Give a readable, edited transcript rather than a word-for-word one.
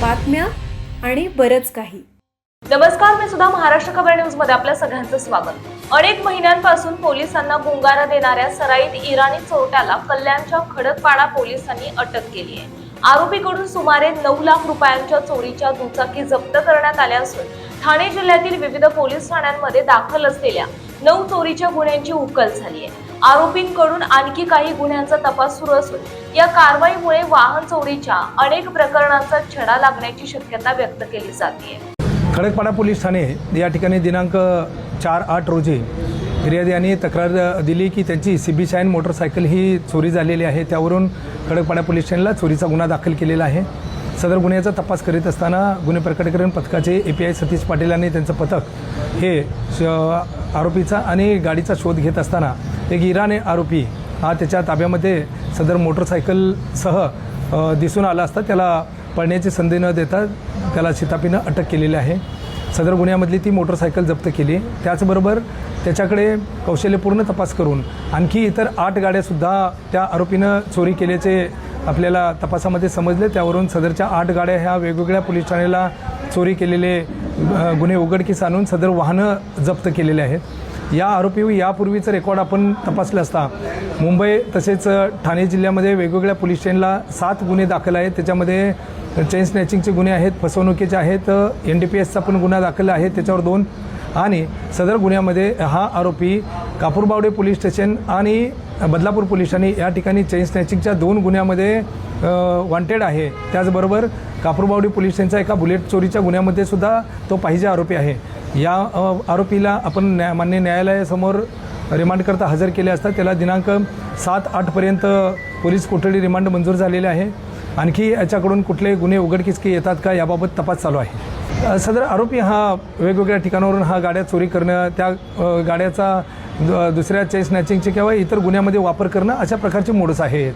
बातम्या आणि बरंच काही. नमस्कार, मी सुद्धा महाराष्ट्र खबर न्यूज मध्ये आपल्या सगळ्यांचं स्वागत. अनेक महिन्यांपासून पोलिसांना गुंगारा देणाऱ्या सराईत इराणी चोरट्याला कल्याणच्या खडकपाडा पोलिसांनी अटक केली आहे. आरोपीकडून सुमारे 9 लाख रुपयांच्या चोरीच्या दुचाकी जप्त करण्यात आल्या असून ठाणे जिल्ह्यातील विविध पोलीस ठाण्यांमध्ये दाखल असलेल्या 9 चोरीच्या गुन्ह्यांची उकल झाली आहे. आरोपींकडून आणखी काही गुन्ह्यांचा तपास सुरू असून या कारवाईमुळे वाहन चोरीच्या अनेक प्रकरणांचा छडा लागण्याची शक्यता व्यक्त केली जाते. खडकपाडा पोलीस ठाणे या ठिकाणी दिनांक 4/8 रोजी फिर्यादी यांनी तक्रार दिली की त्यांची CB शाईन मोटरसायकल ही चोरी झालेली आहे. त्यावरून खडकपाडा पोलीस ठाण्याला चोरीचा गुन्हा दाखल केलेला आहे. सदर गुन्ह्याचा तपास करीत असताना गुन्हे प्रकटीकरण पथकाचे API सतीश पाटील आणि त्यांचं पथक हे आरोपीचा आणि गाडीचा शोध घेत असताना एक इराणी आरोपी हा त्याच्या ताब्यामध्ये सदर मोटरसायकलसह दिसून आला असता त्याला पळण्याची संधी न देता त्याला शिताफीनं अटक केलेली आहे. सदर गुन्ह्यामधली ती मोटरसायकल जप्त केली. त्याचबरोबर त्याच्याकडे कौशल्यपूर्ण तपास करून आणखी इतर 8 गाड्यासुद्धा त्या आरोपीनं चोरी केल्याचे आपल्याला तपासामध्ये समजले. त्यावरून सदरच्या 8 गाड्या ह्या वेगवेगळ्या पोलीस ठाण्याला चोरी केलेले गुन्हे उघडकीस आणून सदर वाहनं जप्त केलेले आहेत. या आरोपी यापूर्वीचं रेकॉर्ड आपण तपासलं असता मुंबई तसेच ठाणे जिल्ह्यामध्ये वेगवेगळ्या पोलीस स्टेशनला 7 गुन्हे दाखल आहेत. त्याच्यामध्ये चेन स्नॅचिंगचे गुन्हे आहेत, फसवणुकीचे आहेत, NDPSचा पण गुन्हा दाखल आहे त्याच्यावर 2 आणि सदर गुन्ह्यामध्ये हा आरोपी कापूरबावडे पोलीस स्टेशन आणि बदलापूर पोलीस ठाणे या ठिकाणी चेन स्नॅचिंगच्या 2 गुन्ह्यामध्ये वॉन्टेड आहे. त्याचबरोबर कापूरबावडे पोलीस स्टेशनचा एका बुलेट चोरीच्या गुन्ह्यामध्ये सुद्धा तो पाहिजे आरोपी आहे. या आरोपीला आपण मान्य न्यायालयासमोर रिमांडकरता हजर केले असता त्याला दिनांक 7/8 पर्यंत पोलीस कोठडी रिमांड मंजूर झालेले आहे. आणखी याच्याकडून कुठले गुन्हे उघडकीस येतात का याबाबत तपास चालू आहे. सदर आरोपी हा वेगवेगळ्या ठिकाणावरून हा गाड्या चोरी करणं, त्या गाड्याचा दुसऱ्या चेन स्नॅचिंगचे किंवा इतर गुन्ह्यामध्ये वापर करणं अशा प्रकारचे मोडस आहेत.